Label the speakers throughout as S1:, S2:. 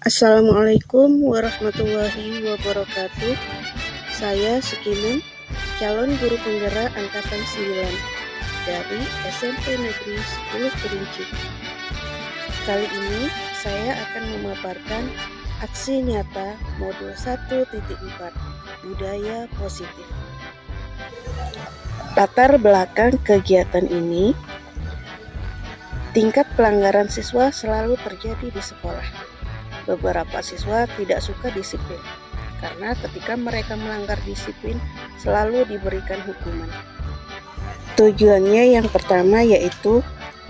S1: Assalamualaikum warahmatullahi wabarakatuh. Saya Sukimun, calon guru penggerak angkatan 9 dari SMP Negeri 10 Kerinci. Kali ini saya akan memaparkan aksi nyata modul 1.4 budaya positif. Latar belakang kegiatan ini, tingkat pelanggaran siswa selalu terjadi di sekolah. Beberapa siswa tidak suka disiplin, karena ketika mereka melanggar disiplin selalu diberikan hukuman. Tujuannya yang pertama yaitu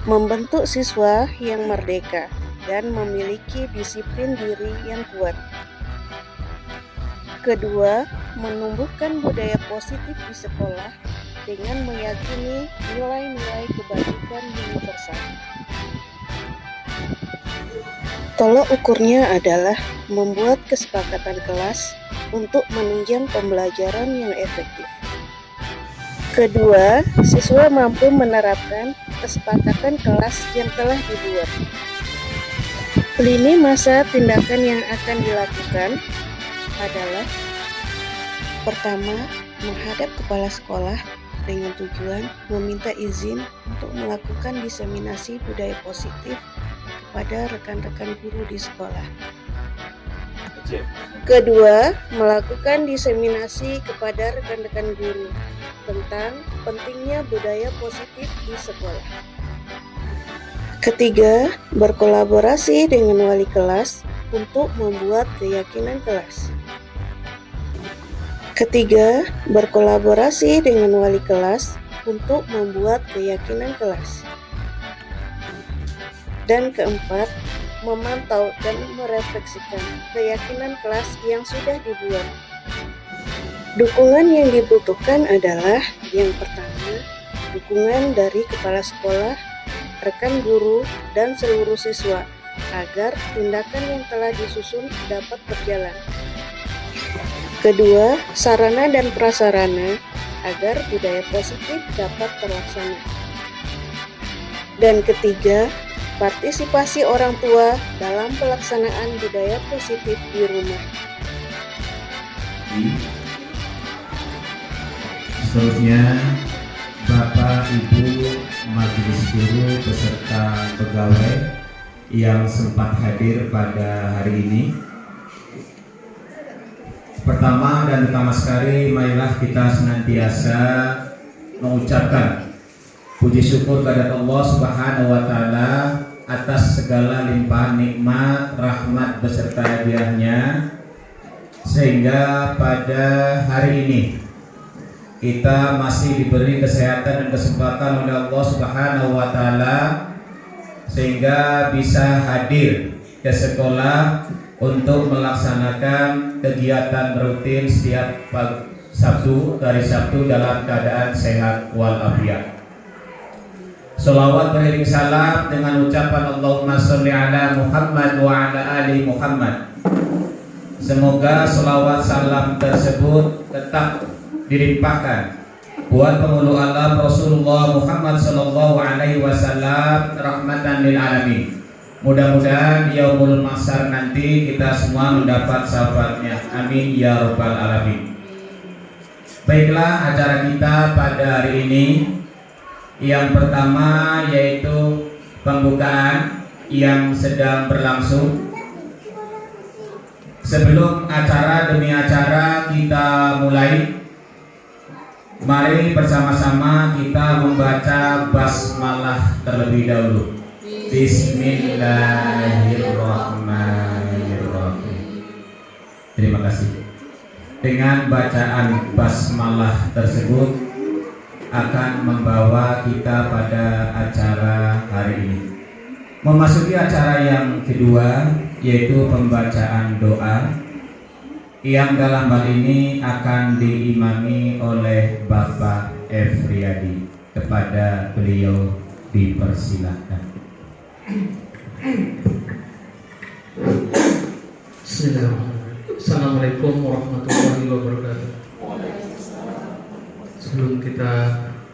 S1: membentuk siswa yang merdeka dan memiliki disiplin diri yang kuat. Kedua, menumbuhkan budaya positif di sekolah dengan meyakini nilai-nilai kebajikan universal. Tolok ukurnya adalah membuat kesepakatan kelas untuk menunjang pembelajaran yang efektif. Kedua, siswa mampu menerapkan kesepakatan kelas yang telah dibuat. Lini masa tindakan yang akan dilakukan adalah: pertama, menghadap kepala sekolah dengan tujuan meminta izin untuk melakukan diseminasi budaya positif kepada rekan-rekan guru di sekolah. Kedua, melakukan diseminasi kepada rekan-rekan guru tentang pentingnya budaya positif di sekolah. Ketiga, berkolaborasi dengan wali kelas untuk membuat keyakinan kelas. Ketiga, berkolaborasi dengan wali kelas untuk membuat keyakinan kelas. Dan keempat, memantau dan merefleksikan keyakinan kelas yang sudah dibuat. Dukungan yang dibutuhkan adalah: yang pertama, dukungan dari kepala sekolah, rekan guru, dan seluruh siswa agar tindakan yang telah disusun dapat berjalan. Kedua, sarana dan prasarana agar budaya positif dapat terlaksana. Dan ketiga, partisipasi orang tua dalam pelaksanaan budaya positif di rumah.
S2: Seterusnya, Bapak, Ibu, Majelis Guru beserta pegawai yang sempat hadir pada hari ini. Pertama dan utama sekali, marilah kita senantiasa mengucapkan puji syukur kepada Allah Subhanahu wa Ta'ala atas segala limpahan nikmat, rahmat beserta hadiahnya, sehingga pada hari ini kita masih diberi kesehatan dan kesempatan oleh Allah Subhanahu wa Ta'ala sehingga bisa hadir ke sekolah untuk melaksanakan kegiatan rutin setiap Sabtu dari Sabtu dalam keadaan sehat walafiat. Sholawat beriring salam dengan ucapan Allahumma sholli ala Muhammad wa ala ali Muhammad. Semoga sholawat salam tersebut tetap dilimpahkan buat penghulu alam Rasulullah Muhammad sallallahu alaihi wasallam, rahmatan lil alamin. Mudah-mudahan yaumul mahsyar nanti kita semua mendapat syafaatnya. Amin ya rabbal alamin. Baiklah, acara kita pada hari ini yang pertama yaitu pembukaan yang sedang berlangsung. Sebelum acara demi acara kita mulai, mari bersama-sama kita membaca basmalah terlebih dahulu. Bismillahirrahmanirrahim. Terima kasih. Dengan bacaan basmalah tersebut akan membawa kita pada acara hari ini. Memasuki acara yang kedua yaitu pembacaan doa yang dalam hal ini akan diimami oleh Bapak Efriadi. Kepada beliau dipersilakan.
S3: Bismillahirrahmanirrahim. Assalamualaikum warahmatullahi wabarakatuh. Sebelum kita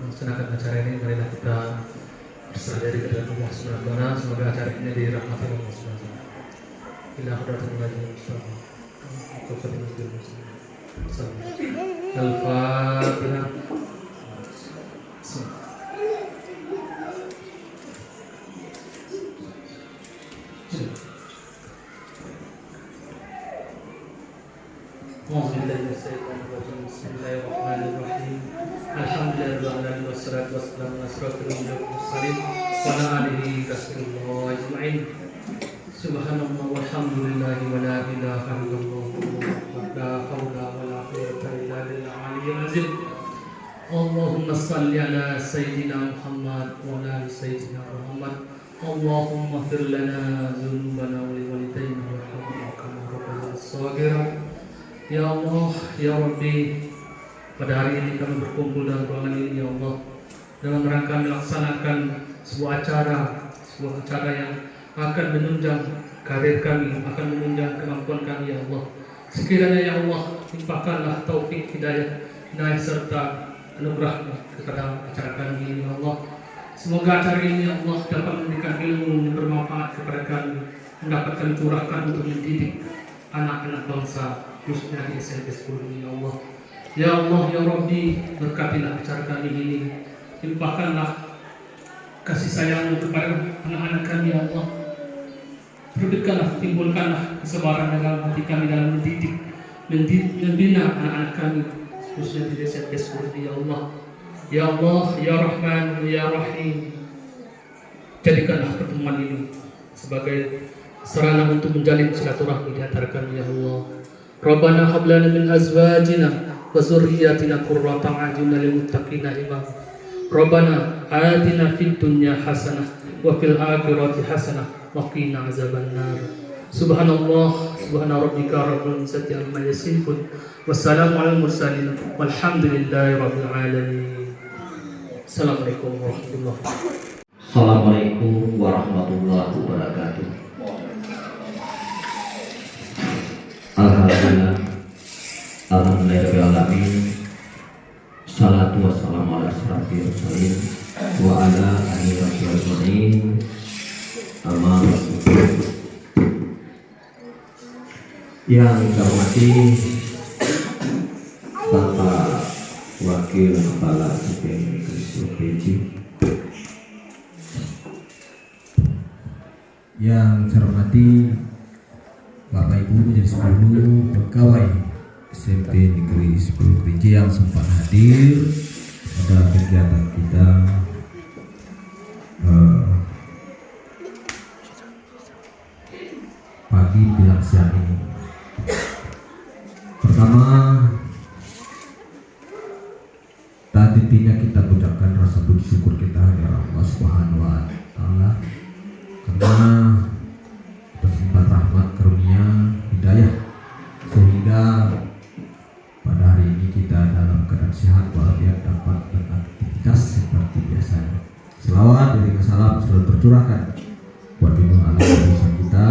S3: melaksanakan acara ini, marilah kita berserah diri kepada Allah Subhanahu wa Ta'ala. Semoga acara ini dirahmati Allah Subhanahu wa Ta'ala. ila hadratil Nabi Al-Fatihah. Bismillahirrahmanirrahim. Alhamdulillahirrahmanirrahim. Wassalatu wassalamu ala asyrafil mursalin wa ala alihi wa ajma'in. Subhanallah walhamdulillahi wa la ilaha illallah wa la hawla wa la quwwata illa billahil aliyyil azim. Allahumma salli ala sayyidina Muhammad wa ala ali sayyidina Muhammad. Allahumma ighfir lana dzunubana wa li walidayna warhamna kama rabbayana shaghira. Ya Allah, ya Rabbi, pada hari ini kami berkumpul dalam ruangan ini, ya Allah, dalam rangka melaksanakan sebuah acara yang akan menunjang karir kami, akan menunjang kemampuan kami, ya Allah. Sekiranya ya Allah, limpahkanlah taufik hidayah serta anugerah kepada acara kami ini, ya Allah. Semoga acara ini, ya Allah, dapat memberikan ilmu yang bermanfaat kepada kami, mendapatkan curahkan untuk mendidik anak-anak bangsa, khususnya di SMP 10 ini, ya Allah. Ya Allah, ya Rabbi, berkatilah acara kami ini, limpahkanlah kasih sayang kepada anak-anak kami, ya Allah. Berikanlah, timbulkanlah kesabaran dalam hati kami dalam mendidik, membina anak-anak kami, khususnya di SMP 10 ini, ya Allah. Ya Allah, ya Rahman, ya Rahim, jadikanlah pertemuan ini sebagai sarana untuk menjalin silaturahmi di antara kami, ya Allah. Rabbana hab lana min azwajina wa dzurriyyatina qurrata a'yunin lil muttaqina imama. Rabbana atina fid dunya hasanah wa fil akhirati hasanah wa qina azabannar. Subhanallah, subhana rabbika rabbil izzati amma yasifun. Wassalamu alal mursalin walhamdulillahi rabbil alamin. Assalamualaikum warahmatullahi wabarakatuh.
S4: Assalamualaikum warahmatullahi wabarakatuh. Alhamdulillahirrahmanirrahim. Salatu wassalamu ala asyrafil mursalin wa ala alihi wasallam. Amma yang saya hormati Bapak Wakil Kepala SPN PJ,
S2: yang saya hormati Bapak Ibu dan seluruh pegawai SMP Negeri 10 Kerinci yang sempat hadir pada kegiatan kita pagi menjelang siang ini. Pertama, tentunya kita ucapkan rasa puji syukur kita kepada Allah Subhanahu wa Ta'ala karena berlimpah rahmat karunia hidayah sehingga pada hari ini kita dalam keadaan sehat walafiat dapat beraktivitas seperti biasanya. Selawat dari salam selalu tercurahkan buat ibu anak bangsa kita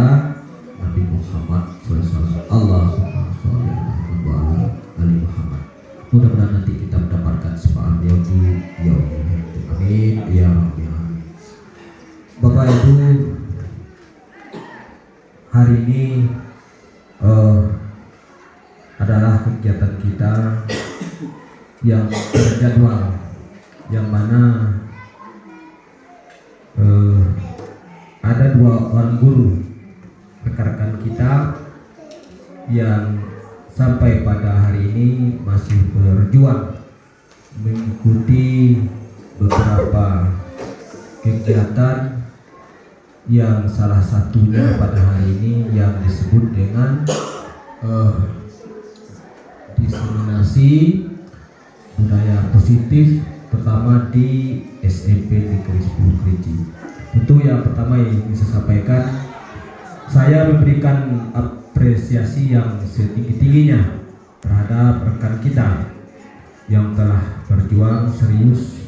S2: Nabi Muhammad SAW. Allahumma sholli ala ali Muhammad. Mudah-mudahan nanti kita mendapatkan syafaat beliau di yaumil akhir. Amin ya rabbal alamin. Bapak Ibu, hari ini adalah kegiatan kita yang terjadwal, yang mana ada dua orang guru rekan-rekan kita yang sampai pada hari ini masih berjuang mengikuti beberapa kegiatan yang salah satunya pada hari ini yang disebut dengan diskriminasi budaya positif, pertama di SMP Negeri 10 Kerinci. Tentu yang pertama yang ingin saya sampaikan, saya memberikan apresiasi yang setinggi-tingginya terhadap rekan kita yang telah berjuang serius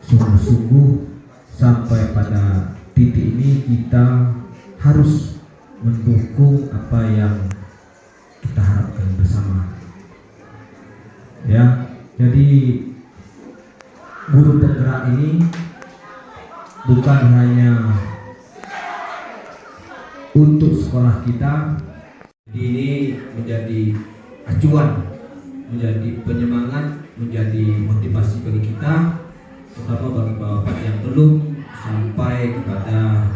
S2: sungguh-sungguh sampai pada titik ini. Kita harus mendukung apa yang kita harapkan bersama, ya. Jadi guru penggerak ini bukan hanya untuk sekolah kita. Ini menjadi acuan, menjadi penyemangat, menjadi motivasi bagi kita, terutama bagi bapak yang belum sampai kepada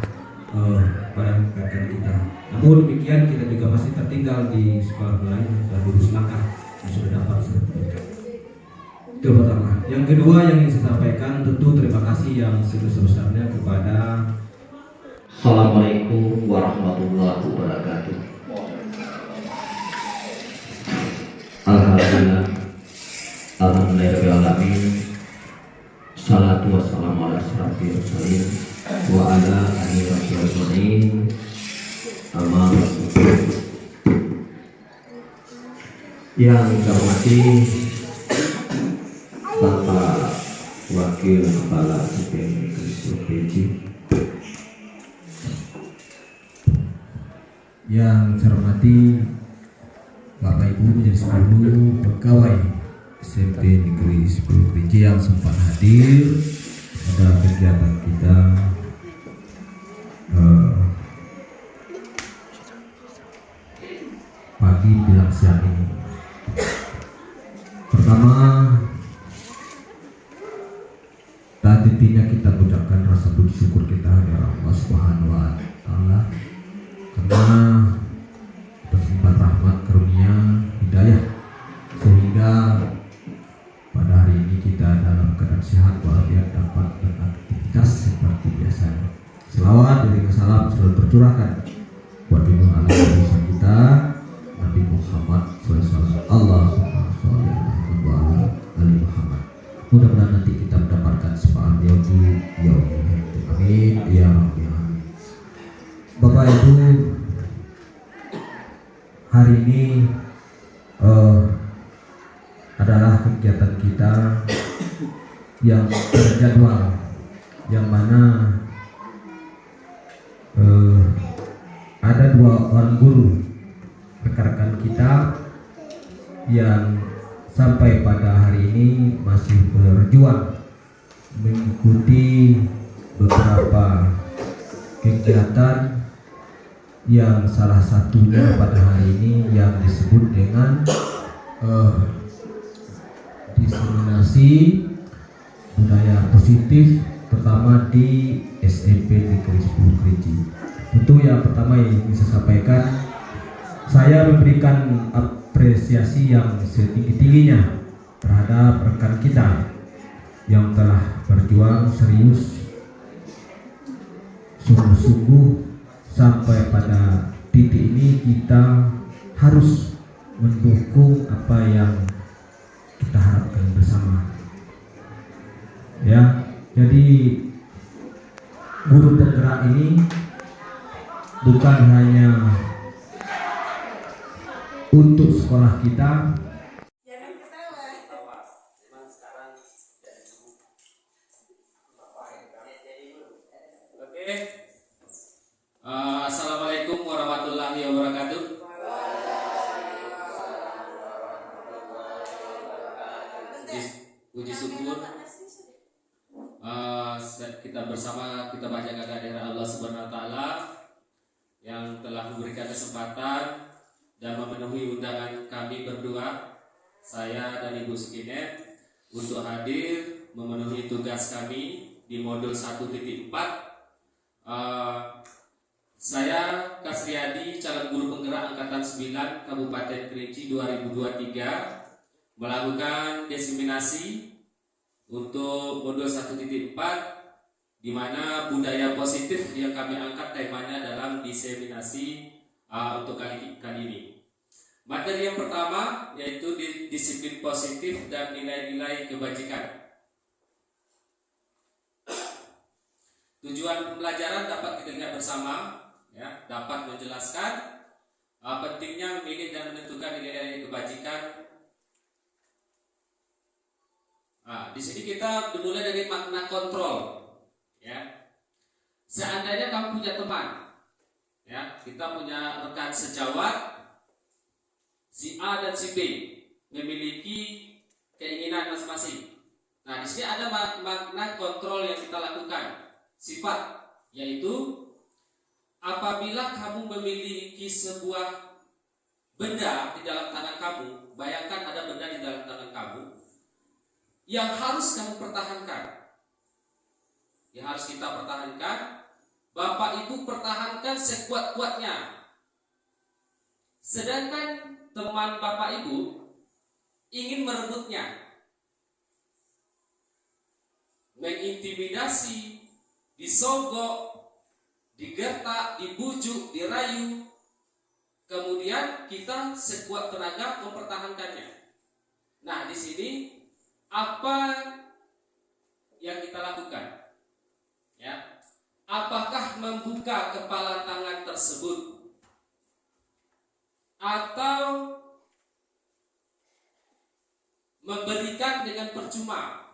S2: kakak kita. Namun demikian kita juga masih tertinggal di sekolah lain dan lulus langkah yang sudah dapat sertifikat. Itu pertama. Yang kedua yang ingin saya sampaikan, tentu terima kasih yang sebesar-besarnya kepada
S4: Assalamualaikum warahmatullahi wabarakatuh. Alhamdulillah, alhamdulillahirobbilalamin. Salatu wassalamu ala asyrofil mursalin wa ala alihi wasallam. Amma ba'du. Yang saya hormati Bapak Wakil Kepala SPM Negeri 10 PJ,
S2: yang saya hormati Bapak Ibu menjadi seluruh pegawai SMP Negeri 10 PJ yang sempat hadir pada kegiatan kita pagi menjelang siang ini. Pertama, dan intinya kita ucapkan rasa puji syukur kita kepada Allah Subhanahu wa Ta'ala karena atas limpah rahmat karunia hidayah sehingga pada hari ini kita dalam keadaan sehat walafiat dapat beraktivitas seperti biasanya. Selawat dan salam selalu tercurahkan buat junjungan ala besar kita Nabi Muhammad SAW. Allahumma sholli ala Muhammad. Mudah-mudahan nanti kita mendapatkan syafaat beliau di yaumil akhir. Amin ya rabbal alamin. Bapak Ibu, hari ini adalah kegiatan kita yang terjadwal, yang mana ada 2 orang guru rekan-rekan kita yang sampai pada hari ini masih berjuang mengikuti beberapa kegiatan yang salah satunya pada hari ini yang disebut dengan diskriminasi budaya positif, terutama di SMP Negeri 10 Kerinci. Tentu yang pertama yang ingin saya sampaikan, saya memberikan apresiasi yang setinggi-tingginya terhadap rekan kita yang telah berjuang serius sungguh-sungguh sampai pada titik ini. Kita harus mendukung apa yang kita harapkan bersama, ya. Jadi guru penggerak ini bukan hanya untuk sekolah kita.
S5: Assalamualaikum warahmatullahi wabarakatuh. Puji syukur kita bersama kita banyak kehadiran Allah Subhanahu wa Ta'ala yang telah memberikan kesempatan dan memenuhi undangan kami berdua, saya dan Ibu Sukinet, untuk hadir memenuhi tugas kami di modul 1.4. Saya Kasriadi, calon guru penggerak angkatan 9 Kabupaten Kerinci 2023, melakukan diseminasi untuk modul 1.4, di mana budaya positif yang kami angkat temanya dalam diseminasi untuk kali ini. Materi yang pertama yaitu disiplin positif dan nilai-nilai kebajikan. Tujuan pembelajaran dapat kita lihat bersama, ya, dapat menjelaskan pentingnya memilih dan menentukan nilai-nilai kebajikan. Di sini kita dimulai dari makna kontrol, ya. Seandainya kamu punya teman, ya, kita punya rekan sejawat, si A dan si B memiliki keinginan masing-masing. Nah, di sini ada makna kontrol yang kita lakukan, sifat, yaitu apabila kamu memiliki sebuah benda di dalam tangan kamu, bayangkan ada benda di dalam tangan kamu yang harus kamu pertahankan, yang harus kita pertahankan. Bapak Ibu pertahankan sekuat-kuatnya. Sedangkan teman Bapak Ibu ingin merebutnya, mengintimidasi, disogok, digertak, dibujuk, dirayu. Kemudian kita sekuat tenaga mempertahankannya. Nah, di sini apa yang kita lakukan? Ya, apakah membuka kepala tangan tersebut atau memberikan dengan percuma?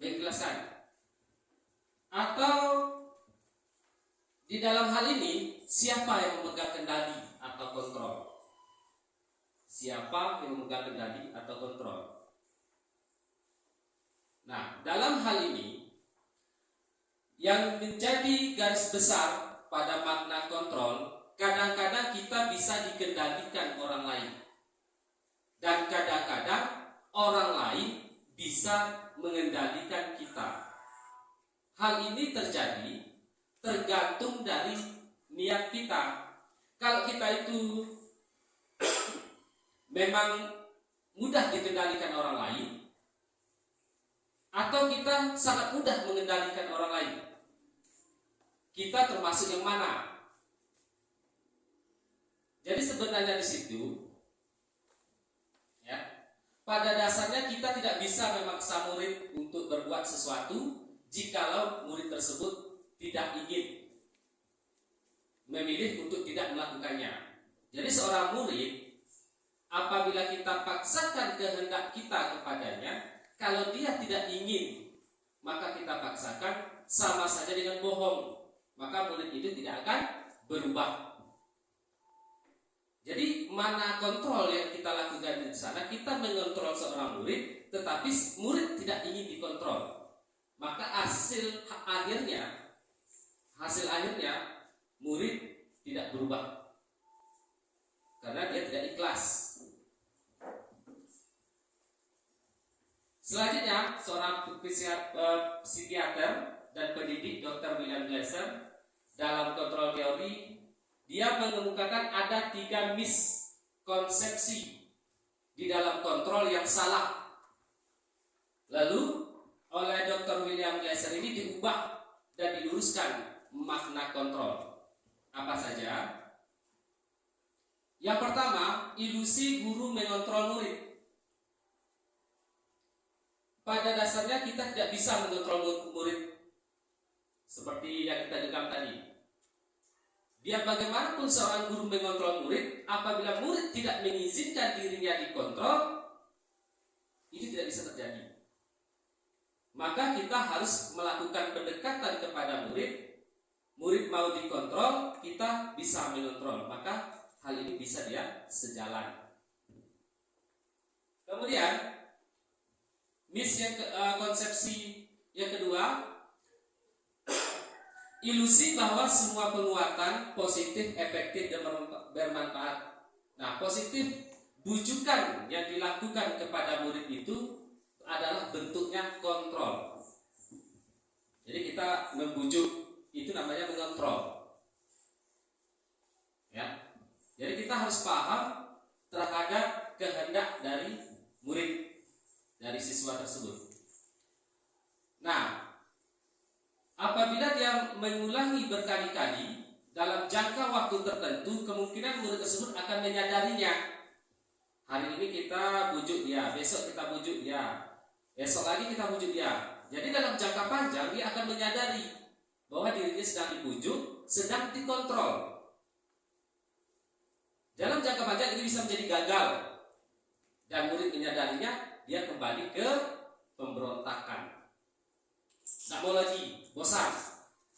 S5: Menjelaskan. Atau di dalam hal ini siapa yang memegang kendali atau kontrol? Siapa yang memegang kendali atau kontrol? Nah, dalam hal ini yang menjadi garis besar pada makna kontrol, kadang-kadang kita bisa dikendalikan orang lain, dan kadang-kadang orang lain bisa mengendalikan kita. Hal ini terjadi tergantung dari niat kita. Kalau kita itu memang mudah dikendalikan orang lain, atau kita sangat mudah mengendalikan orang lain, kita termasuk yang mana? Jadi sebenarnya di situ, ya, pada dasarnya kita tidak bisa memaksa murid untuk berbuat sesuatu jikalau murid tersebut tidak ingin, memilih untuk tidak melakukannya. Jadi seorang murid, apabila kita paksakan kehendak kita kepadanya, kalau dia tidak ingin, maka kita paksakan, sama saja dengan bohong. Maka murid itu tidak akan berubah. Jadi mana kontrol yang kita lakukan di sana? Kita mengontrol seorang murid, tetapi murid tidak ingin dikontrol. Maka hasil akhirnya murid tidak berubah karena dia tidak ikhlas. Selanjutnya, seorang psikiater dan pendidik Dr. William Glasser dalam kontrol teori, dia mengemukakan ada 3 miskonsepsi di dalam kontrol yang salah. Lalu oleh Dr. William Glasser ini diubah dan diluruskan makna kontrol. Apa saja? Yang pertama, ilusi guru mengontrol murid. Pada dasarnya kita tidak bisa mengontrol murid seperti yang kita dengar tadi. Biar bagaimanapun seorang guru mengontrol murid, apabila murid tidak mengizinkan dirinya dikontrol, itu tidak bisa terjadi. Maka kita harus melakukan pendekatan kepada murid. Murid mau dikontrol, kita bisa mengontrol. Maka hal ini bisa dia sejalan. Kemudian konsepsi yang kedua, ilusi bahwa semua penguatan positif, efektif, dan bermanfaat. Nah, positif bujukan yang dilakukan kepada murid itu adalah bentuknya kontrol. Jadi kita membujuk, itu namanya mengontrol. Ya. Jadi kita harus paham terhadap kehendak dari murid, dari siswa tersebut. Nah, apabila dia mengulangi berkali-kali dalam jangka waktu tertentu, kemungkinan murid tersebut akan menyadarinya. Hari ini kita bujuk dia, besok kita bujuk dia, besok lagi kita bujuk dia. Jadi dalam jangka panjang dia akan menyadari bahwa dirinya sedang dibujuk, sedang dikontrol. Dalam jangka panjang ini bisa menjadi gagal, dan murid menyadarinya, dia kembali ke pemberontakan. Tak mau lagi, bosan.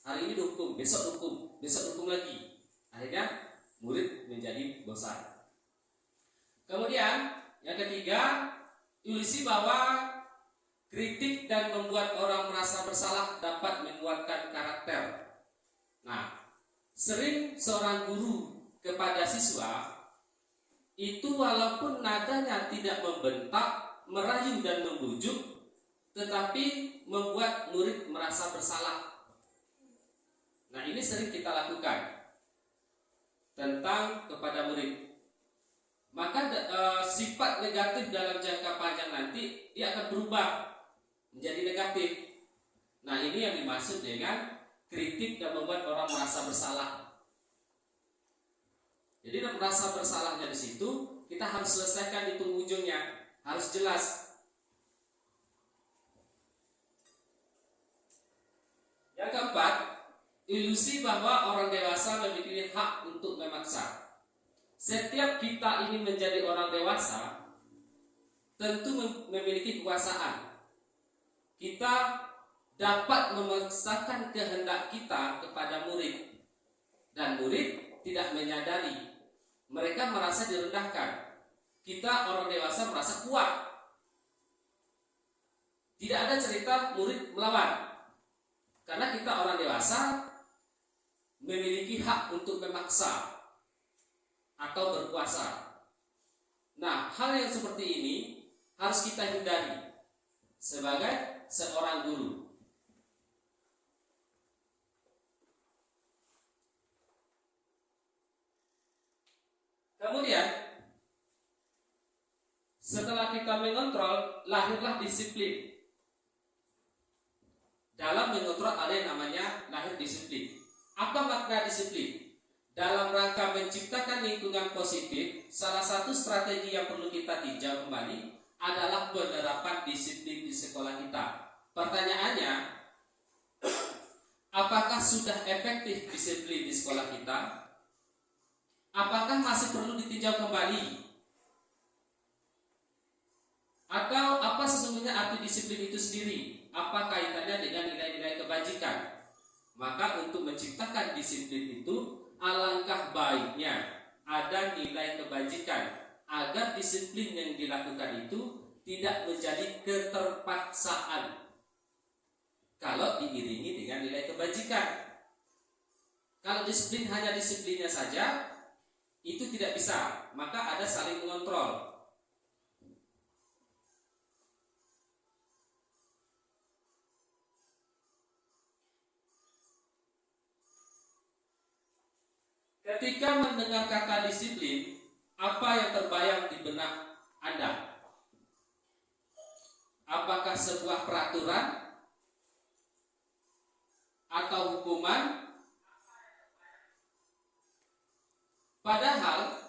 S5: Hari ini dihukum, besok hukum lagi. Akhirnya murid menjadi bosan. Kemudian yang ketiga, ilusi bahwa kritik dan membuat orang merasa bersalah dapat menguatkan karakter. Nah, Sering seorang guru kepada siswa itu walaupun nadanya tidak membentak, merayu dan membujuk, tetapi membuat murid merasa bersalah. Nah, ini sering kita lakukan tentang kepada murid. Maka sifat negatif dalam jangka panjang nanti dia akan berubah menjadi negatif. Nah, ini yang dimaksud dengan kritik dan membuat orang merasa bersalah. Jadi merasa bersalahnya di situ kita harus selesaikan di penghujungnya, harus jelas. Yang keempat, ilusi bahwa orang dewasa memiliki hak untuk memaksa. Setiap kita ini menjadi orang dewasa tentu memiliki kekuasaan. Kita dapat memaksakan kehendak kita kepada murid, dan murid tidak menyadari. Mereka merasa direndahkan. Kita orang dewasa merasa kuat. Tidak ada cerita murid melawan, karena kita orang dewasa memiliki hak untuk memaksa atau berkuasa. Nah, hal yang seperti ini harus kita hindari sebagai seorang guru. Kemudian, setelah kita mengontrol, lahirlah disiplin. Dalam mengontrol ada yang namanya lahir disiplin. Apa makna disiplin? Dalam rangka menciptakan lingkungan positif, salah satu strategi yang perlu kita tinjau kembali adalah penerapan disiplin di sekolah kita. Pertanyaannya, apakah sudah efektif disiplin di sekolah kita? Apakah masih perlu ditinjau kembali? Atau apa sesungguhnya arti disiplin itu sendiri? Apa kaitannya dengan nilai-nilai kebajikan? Maka untuk menciptakan disiplin itu, alangkah baiknya ada nilai kebajikan agar disiplin yang dilakukan itu tidak menjadi keterpaksaan kalau diiringi dengan nilai kebajikan. Kalau disiplin hanya disiplinnya saja, itu tidak bisa, maka ada saling mengontrol. Ketika mendengar kata disiplin, apa yang terbayang di benak Anda? Apakah sebuah peraturan atau hukuman? Padahal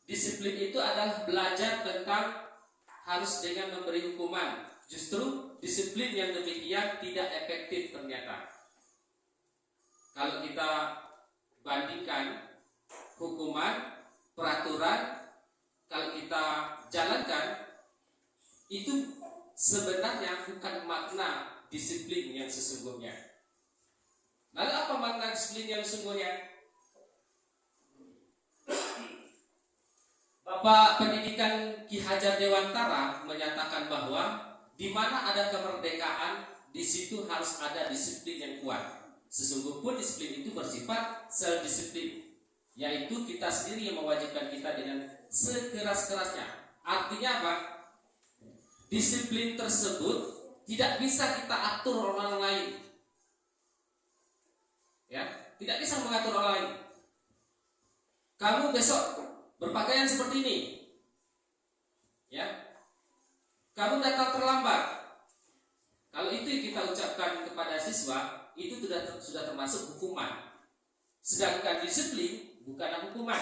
S5: disiplin itu adalah belajar tentang harus dengan memberi hukuman. Justru disiplin yang demikian tidak efektif ternyata. Kalau kita bandingkan hukuman, peraturan, kalau kita jalankan, itu sebenarnya bukan makna disiplin yang sesungguhnya. Lalu apa makna disiplin yang sesungguhnya? Bapak Pendidikan Ki Hajar Dewantara menyatakan bahwa di mana ada kemerdekaan, di situ harus ada disiplin yang kuat. Sesungguhnya pun disiplin itu bersifat self-disiplin, yaitu kita sendiri yang mewajibkan kita dengan sekeras-kerasnya. Artinya apa? Disiplin tersebut tidak bisa kita atur orang lain. Ya, tidak bisa mengatur orang lain. Kamu besok berpakaian seperti ini. Ya. Kamu datang terlambat. Kalau itu yang kita ucapkan kepada siswa, itu sudah termasuk hukuman. Sedangkan disiplin bukanlah hukuman.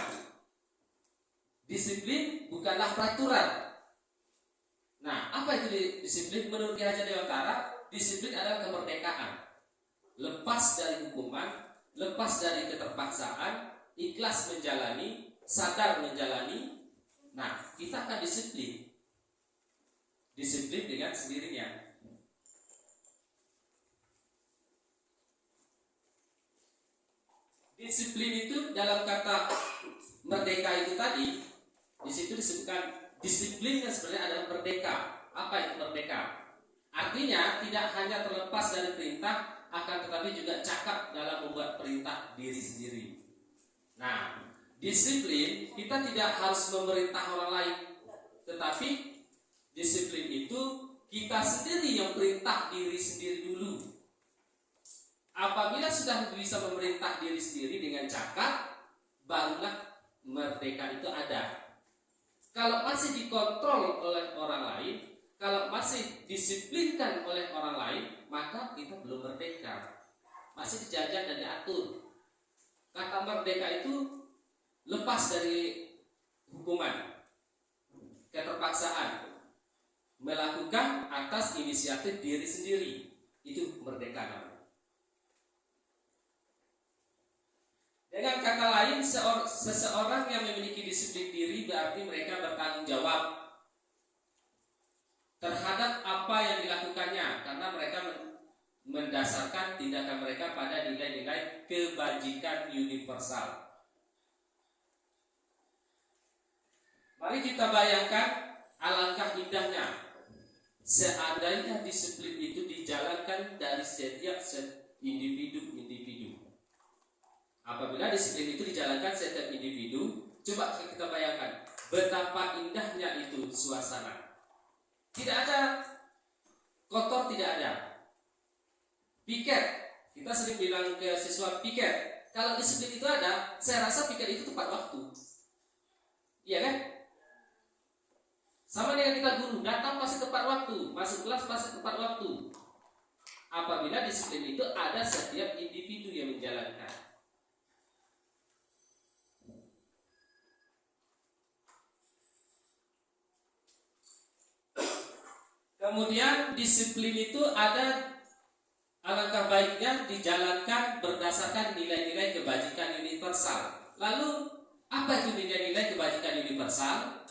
S5: Disiplin bukanlah peraturan. Nah, apa itu disiplin? Menurut Ki Hajar Dewantara, disiplin adalah kemerdekaan. Lepas dari hukuman, lepas dari keterpaksaan, ikhlas menjalani, sadar menjalani. Nah, kita akan disiplin. Disiplin dengan sendirinya. Disiplin itu dalam kata merdeka itu tadi, di situ disebutkan disiplin yang sebenarnya adalah merdeka. Apa itu merdeka? Artinya tidak hanya terlepas dari perintah akan tetapi juga cakap dalam membuat perintah diri sendiri. Nah, disiplin kita tidak harus memerintah orang lain, tetapi disiplin itu kita sendiri yang perintah diri sendiri dulu. Apabila sudah bisa memerintah diri sendiri dengan cakap, barulah merdeka itu ada. Kalau masih dikontrol oleh orang lain, kalau masih disiplinkan oleh orang lain, maka kita belum merdeka. Masih dijajah dan diatur. Kata merdeka itu lepas dari hukuman, keterpaksaan, melakukan atas inisiatif diri sendiri. Itu merdeka namanya. Dengan kata lain, seseorang yang memiliki disiplin diri berarti mereka bertanggung jawab terhadap apa yang dilakukannya, karena mereka mendasarkan tindakan mereka pada nilai-nilai kebajikan universal. Mari kita bayangkan alangkah indahnya seandainya disiplin itu dijalankan dari setiap individu. Apabila disiplin itu dijalankan setiap individu, coba kita bayangkan betapa indahnya itu suasana. Tidak ada kotor, tidak ada. Piket, kita sering bilang ke siswa piket. Kalau disiplin itu ada, saya rasa piket itu tepat waktu. Iya kan? Sama dengan kita guru, datang pasti tepat waktu, masuk kelas pasti tepat waktu. Apabila disiplin itu ada setiap individu yang menjalankan. Kemudian disiplin itu ada, alangkah baiknya dijalankan berdasarkan nilai-nilai kebajikan universal. Lalu apa itu nilai-nilai kebajikan universal?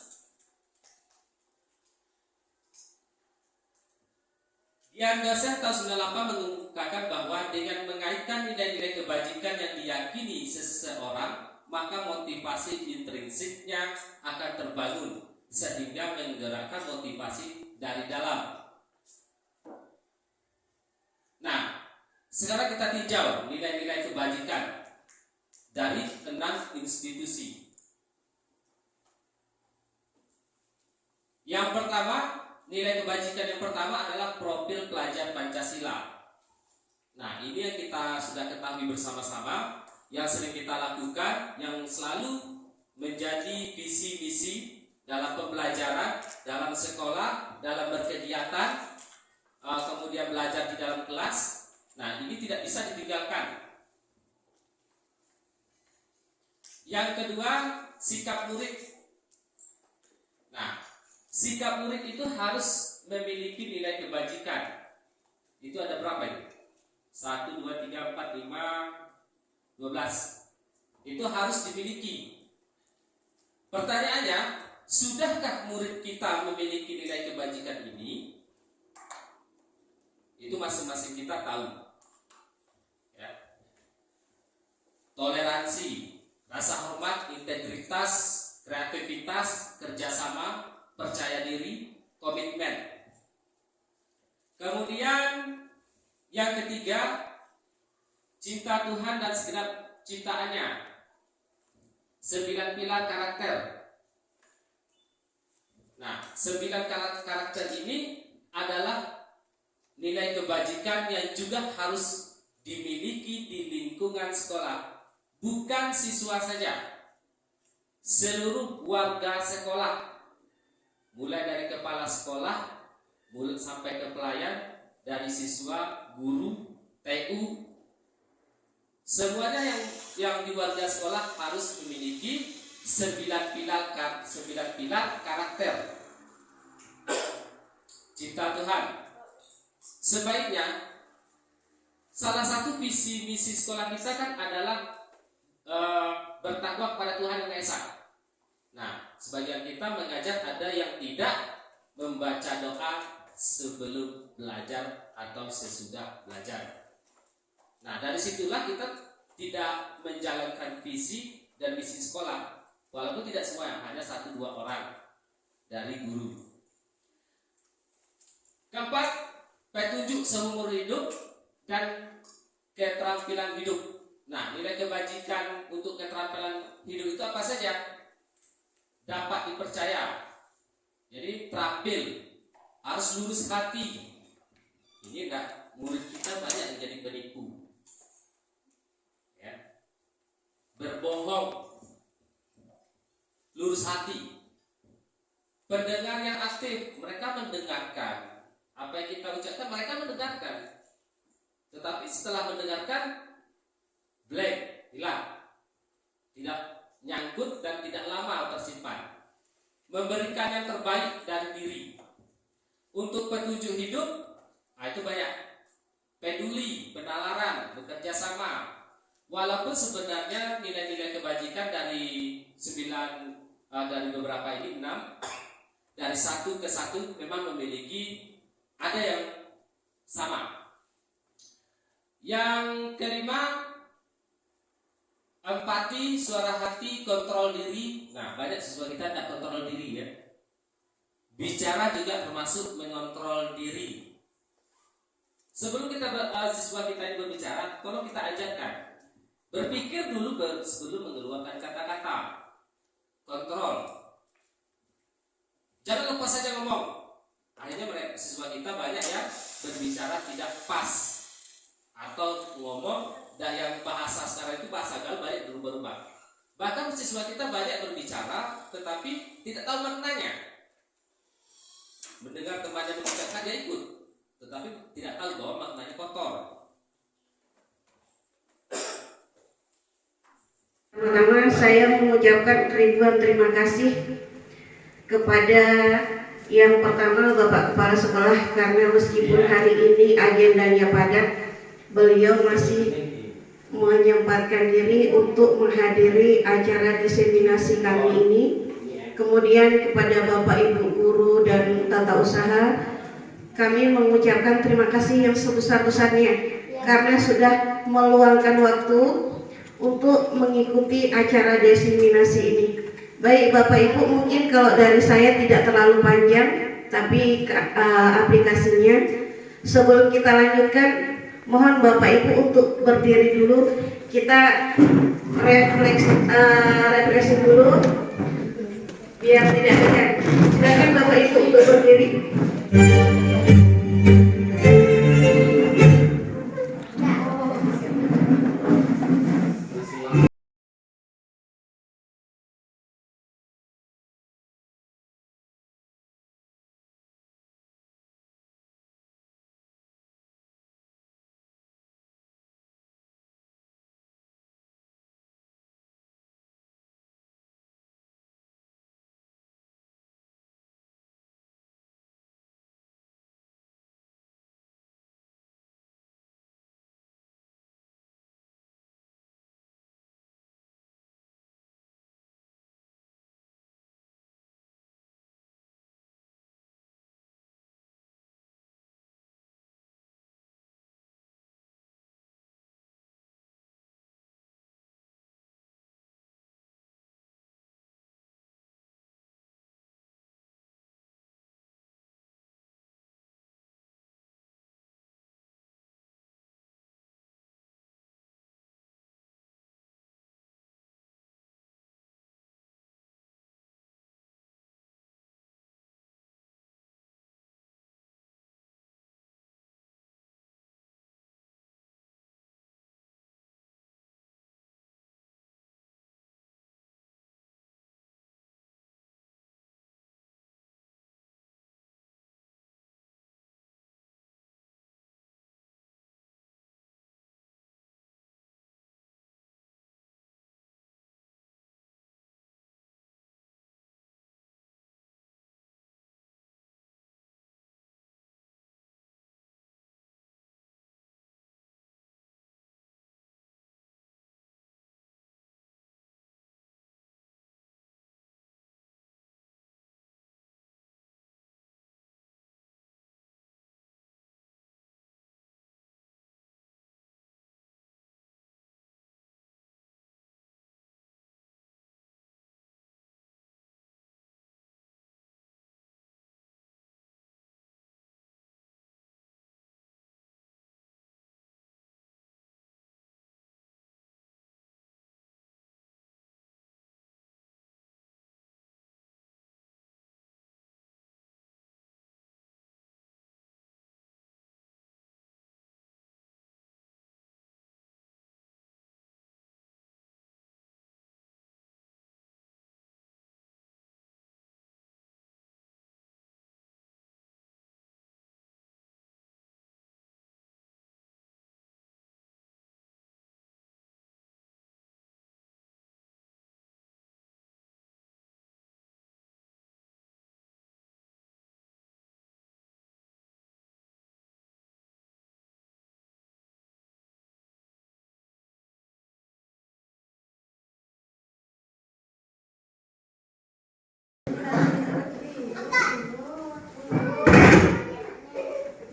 S5: Dian Dosen tahun 98 mengungkapkan bahwa dengan mengaitkan nilai-nilai kebajikan yang diyakini seseorang, maka motivasi intrinsiknya akan terbangun sehingga menggerakkan motivasi dari dalam. Nah, sekarang kita tinjau nilai-nilai kebajikan dari 6 institusi. Yang pertama, nilai kebajikan yang pertama adalah profil pelajar Pancasila. Nah, ini yang kita sudah ketahui bersama-sama, yang sering kita lakukan, yang selalu menjadi visi misi dalam pembelajaran, dalam sekolah, dalam berkegiatan, kemudian belajar di dalam kelas. Nah, ini tidak bisa ditinggalkan. Yang kedua, sikap murid. Nah, sikap murid itu harus memiliki nilai kebajikan. Itu ada berapa itu? 1, 2, 3, 4, 5, 12. Itu harus dimiliki. Pertanyaannya, sudahkah murid kita memiliki nilai kebajikan ini? Itu masing-masing kita tahu. Ya. Toleransi, rasa hormat, integritas, kreativitas, kerjasama, percaya diri, komitmen. Kemudian yang ketiga, cinta Tuhan dan segenap ciptaannya. 9 pilar karakter. Nah, 9 karakter ini adalah nilai kebajikan yang juga harus dimiliki di lingkungan sekolah. Bukan siswa saja, seluruh warga sekolah, mulai dari kepala sekolah sampai ke pelayan, dari siswa, guru, TU, semuanya yang di warga sekolah harus memiliki 9 pilar karakter. Cinta Tuhan. Sebaiknya salah satu visi misi sekolah kita kan adalah bertakwa kepada Tuhan yang Maha Esa. Nah, sebagian kita mengajar ada yang tidak membaca doa sebelum belajar atau sesudah belajar. Nah, dari situlah kita tidak menjalankan visi dan misi sekolah. Walaupun tidak semua, hanya 1-2 orang dari guru. Keempat, petunjuk seumur hidup dan keterampilan hidup. Nah, nilai kebajikan untuk keterampilan hidup itu apa saja? Dapat dipercaya. Jadi terampil, harus lurus hati. Ini enggak, murid kita banyak yang jadi penipu. Ya. Berbohong. Lurus hati. Pendengar yang aktif, mereka mendengarkan apa yang kita ucapkan, mereka mendengarkan. Tetapi setelah mendengarkan, blank, hilang, tidak nyangkut dan tidak lama tersimpan. Memberikan yang terbaik dari diri untuk petunjuk hidup, itu banyak. Peduli, penalaran, bekerja sama. Walaupun sebenarnya nilai-nilai kebajikan dari 9 dari beberapa ini 6 dari satu ke satu memang memiliki ada yang sama. Yang kelima, empati, suara hati, kontrol diri. Nah, banyak siswa kita tidak kontrol diri ya. Bicara juga termasuk mengontrol diri. Sebelum siswa kita ini berbicara, tolong kita ajarkan berpikir dulu sebelum mengeluarkan kata-kata. Kontrol. Jangan lepas saja ngomong. Akhirnya siswa kita banyak yang berbicara tidak pas atau ngomong dan yang bahasa sekarang itu bahasa gaul banyak berubah-ubah. Bahkan siswa kita banyak berbicara tetapi tidak tahu maknanya. Mendengar temannya mengucapkan dia ikut, tetapi tidak tahu bahwa maknanya kotor.
S1: Pertama, saya mengucapkan ribuan terima kasih kepada yang pertama Bapak Kepala Sekolah, karena meskipun hari ini agendanya padat, beliau masih menyempatkan diri untuk menghadiri acara diseminasi kami ini. Kemudian kepada Bapak Ibu guru dan tata usaha, kami mengucapkan terima kasih yang sebesar-besarnya karena sudah meluangkan waktu untuk mengikuti acara diseminasi ini. Baik Bapak Ibu, mungkin kalau dari saya tidak terlalu panjang, tapi aplikasinya. Sebelum kita lanjutkan, mohon Bapak Ibu untuk berdiri dulu. Kita refleksi dulu biar tidak dekat. Silakan Bapak Ibu untuk berdiri.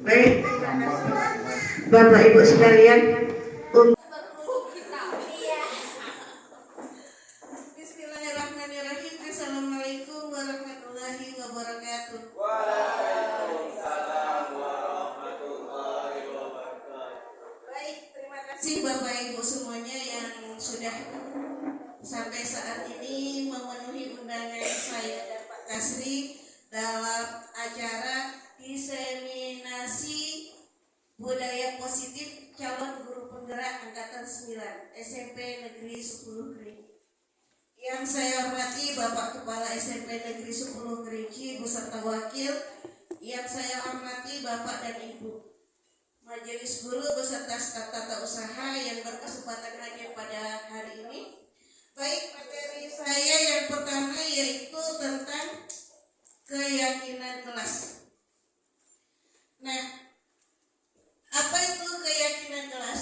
S1: Baik, Bapak Ibu sekalian, Bismillahirrahmanirrahim. Assalamualaikum warahmatullahi wabarakatuh. Waalaikumsalam warahmatullahi wabarakatuh. Baik, terima kasih Bapak Ibu semuanya yang sudah sampai saat ini memenuhi undangan saya dan Pak Kasri dalam acara diseminasi budaya positif calon guru penggerak angkatan 9 SMP Negeri 10 Kerinci. Yang saya hormati Bapak Kepala SMP Negeri 10 Kerinci beserta wakil. Yang saya hormati Bapak dan Ibu Majelis Guru beserta staf tata usaha yang berkesempatan hadir pada hari ini. Baik, materi saya yang pertama yaitu tentang keyakinan kelas. Nah, apa itu keyakinan kelas?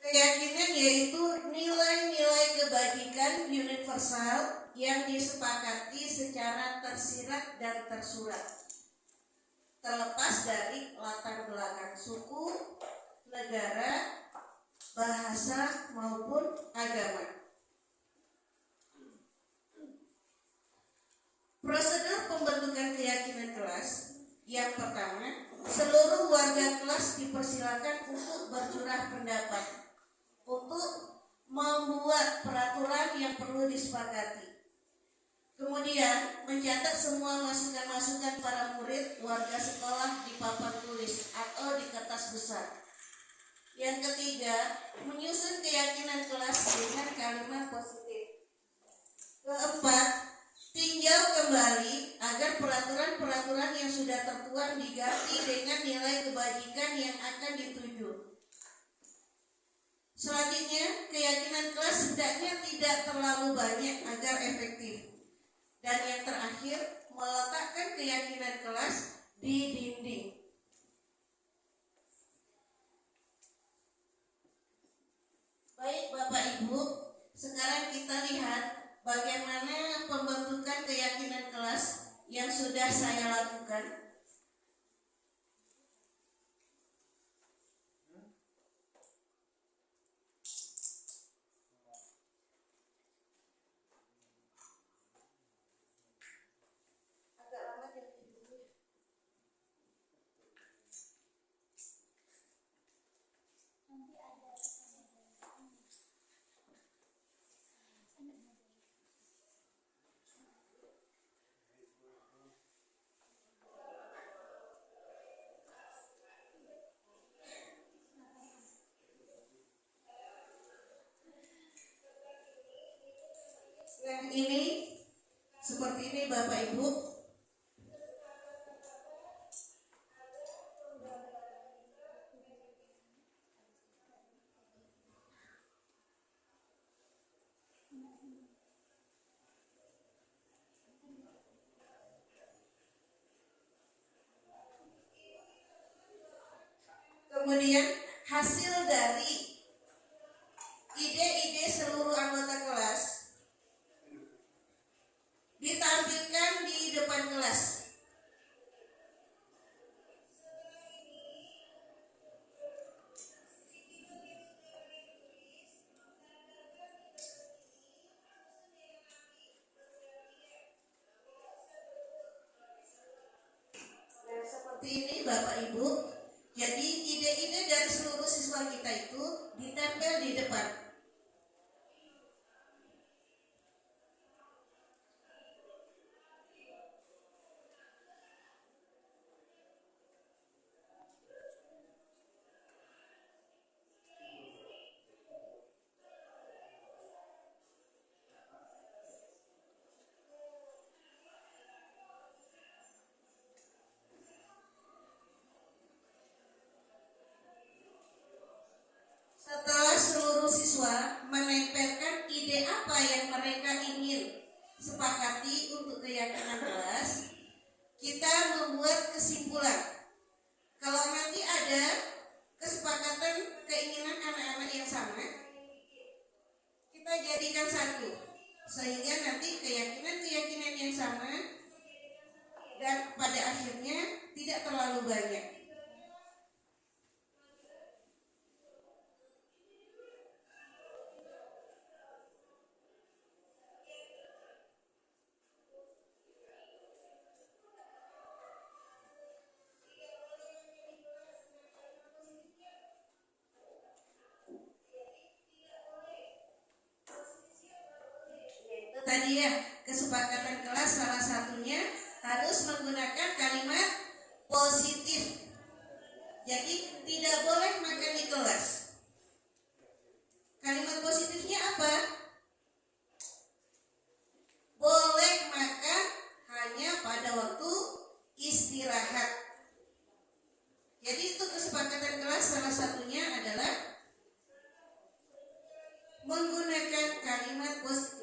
S1: Keyakinan yaitu nilai-nilai kebajikan universal yang disepakati secara tersirat dan tersurat, terlepas dari latar belakang suku, negara, bahasa maupun agama. Prosedur pembentukan keyakinan kelas. Yang pertama, seluruh warga kelas dipersilakan untuk bercurah pendapat, untuk membuat peraturan yang perlu disepakati. Kemudian, mencatat semua masukan-masukan para murid warga sekolah di papan tulis atau di kertas besar. Yang ketiga, menyusun keyakinan kelas dengan kalimat positif. Keempat, tinjau kembali agar peraturan-peraturan yang sudah tertuang diganti dengan nilai kebajikan yang akan dituju. Selanjutnya, keyakinan kelas hendaknya tidak terlalu banyak agar efektif. Dan yang terakhir, meletakkan keyakinan kelas di dinding. Baik Bapak Ibu, sekarang kita lihat bagaimana pembentukan keyakinan kelas yang sudah saya lakukan. Nah, ini seperti ini Bapak Ibu. Kemudian hasil dari ide-ide seluruh anggota kelas ditampilkan di depan kelas. Nah, seperti ini Bapak Ibu. Jadi ide-ide dari seluruh siswa kita itu ditempel di depan. Setelah seluruh siswa menempelkan ide apa yang mereka ingin sepakati untuk keyakinan kelas, kita membuat kesimpulan Kalau nanti ada kesepakatan keinginan anak-anak yang sama, kita jadikan satu, sehingga nanti keyakinan-keyakinan yang sama dan pada akhirnya tidak terlalu banyak. Tadi ya, kesepakatan kelas salah satunya harus menggunakan kalimat positif. Jadi tidak boleh makan di kelas. Kalimat positifnya apa? Boleh makan hanya pada waktu istirahat. Jadi itu kesepakatan kelas salah satunya adalah menggunakan kalimat positif.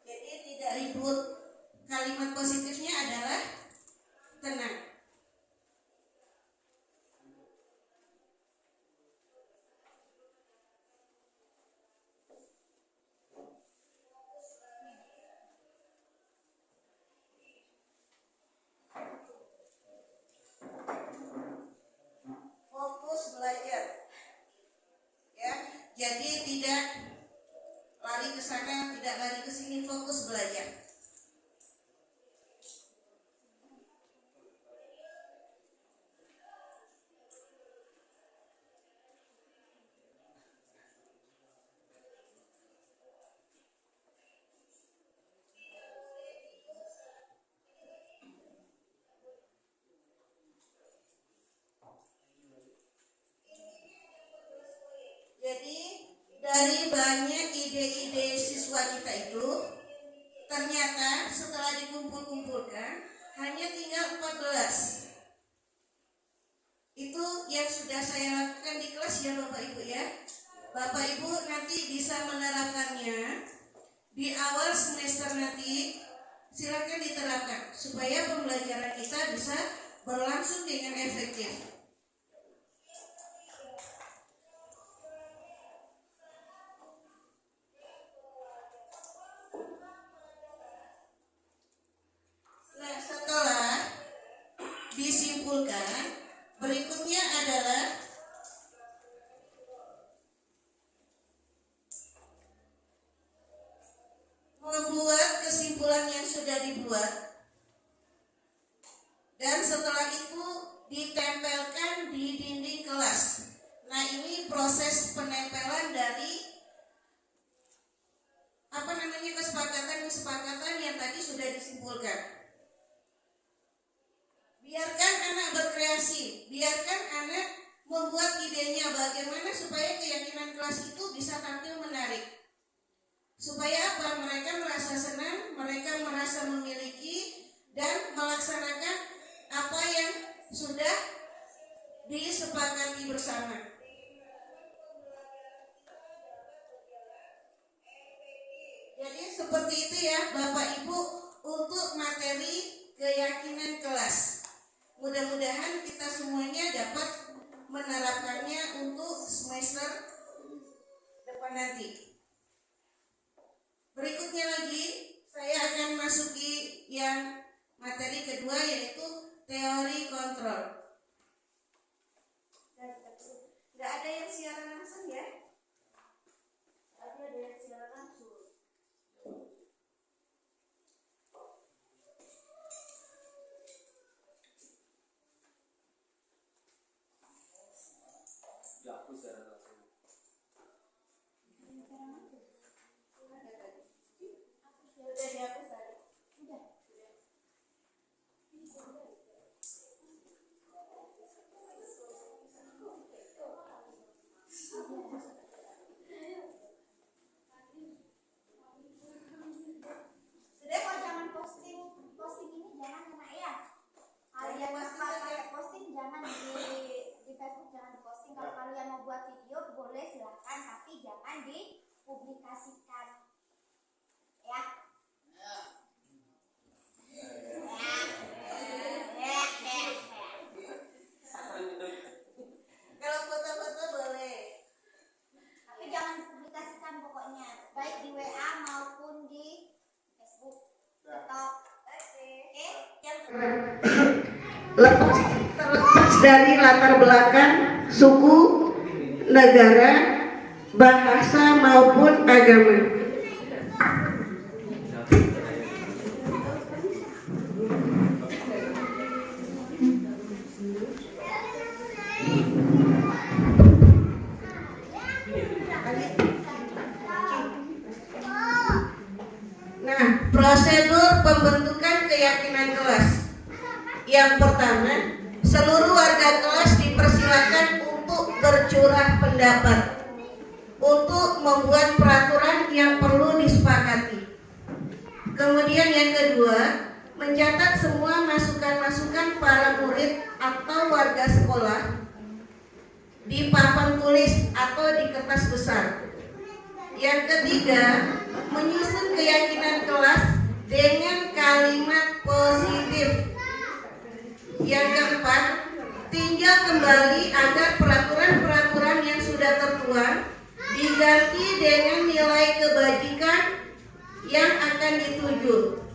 S1: Jadi tidak ribut. Kalimat positifnya adalah tenang. Fokus belajar. Ya, jadi tidak lari ke sana, tidak lari ke sini, fokus belajar. Jadi dari banyak ide-ide siswa kita itu, ternyata setelah dikumpul-kumpulkan hanya tinggal 14. Itu yang sudah saya lakukan di kelas ya Bapak Ibu ya. Bapak Ibu nanti bisa menerapkannya di awal semester nanti. Silakan diterapkan supaya pembelajaran kita bisa berlangsung dengan efektif. Nah, setelah disimpulkan, berikutnya adalah membuat kesimpulan yang sudah dibuat, dan setelah itu ditempelkan di dinding kelas. Nah, ini proses penempelan dari kesepakatan yang tadi sudah disimpulkan. Biarkan anak berkreasi, biarkan anak membuat idenya bagaimana supaya keyakinan kelas itu bisa tampil menarik. Supaya apa? Mereka merasa senang, mereka merasa memiliki dan melaksanakan apa yang sudah disepakati bersama. Jadi seperti itu ya Bapak Ibu untuk materi keyakinan kelas. Mudah-mudahan kita semuanya dapat menerapkannya untuk semester depan nanti. Berikutnya lagi saya akan masuki yang materi kedua, yaitu teori kontrol. Tidak ada yang siaran langsung ya? Ada yang siaran langsung.
S6: boleh silakan, tapi jangan dipublikasikan. Ya.
S1: Kalau foto-foto boleh,
S6: Tapi jangan dipublikasikan pokoknya, baik di WA maupun di Facebook, TikTok. Oke. Yang
S1: terlepas dari latar belakang, suku, negara, bahasa maupun agama. Nah, prosedur pembentukan keyakinan kelas. Yang pertama, seluruh warga kelas dipersilakan untuk bercurah pendapat, untuk membuat peraturan yang perlu disepakati. Kemudian yang kedua, mencatat semua masukan-masukan para murid atau warga sekolah di papan tulis atau di kertas besar. Yang ketiga, menyusun keyakinan kelas dengan kalimat positif. Yang keempat, tinjau kembali agar peraturan-peraturan yang sudah tertuang diganti dengan nilai kebajikan yang akan dituju.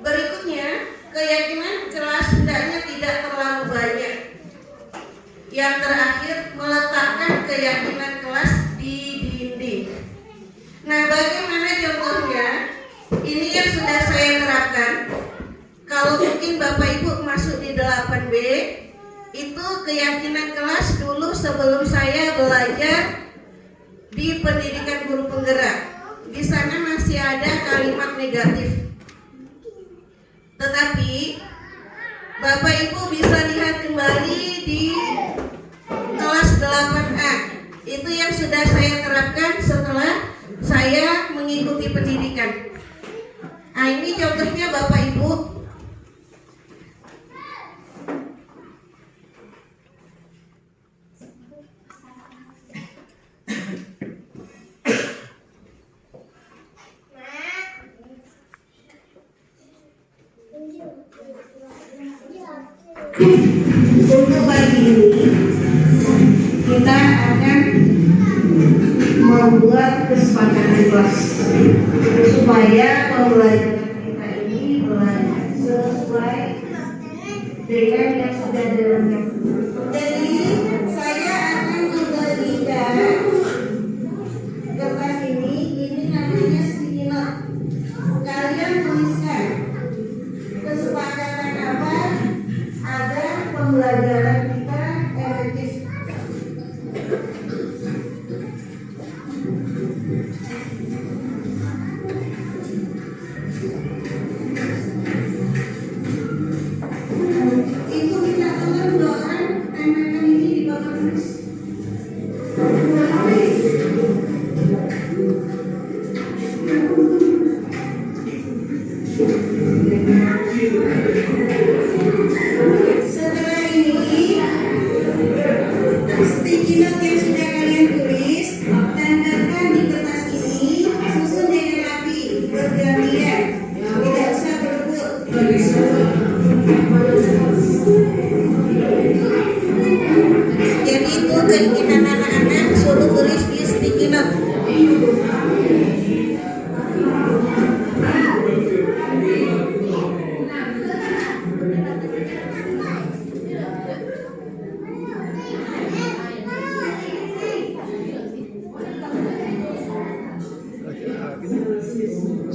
S1: Berikutnya, keyakinan kelas hendaknya tidak terlalu banyak. Yang terakhir, meletakkan keyakinan kelas di dinding. Nah, bagaimana contohnya? Ini yang sudah saya terapkan. Kalau mungkin Bapak Ibu masuk di 8B, itu keyakinan kelas dulu sebelum saya belajar di pendidikan guru penggerak. Di sana masih ada kalimat negatif. Tetapi Bapak Ibu bisa lihat kembali di kelas 8A. Itu yang sudah saya terapkan setelah saya mengikuti pendidikan. Nah, ini contohnya Bapak Ibu. Untuk pagi ini kita akan membuat kesepakatan kelas supaya pembelajaran kita ini belajar sesuai dengan yang sudah dilakukan. Jadi saya akan membagikan kertas ini namanya sticky note. Kalian tuliskan kesepakatan apa agar pembelajaran kita efektif. Itu kita teman doakan tembakan ini di bawah tulis. Setelah ini, sticky note yang sudah kalian tulis, tandakan di kertas ini, susun dengan rapi, bergantian, tidak usah berebut. Jadi itu keinginan anak-anak, suruh tulis di sticky note.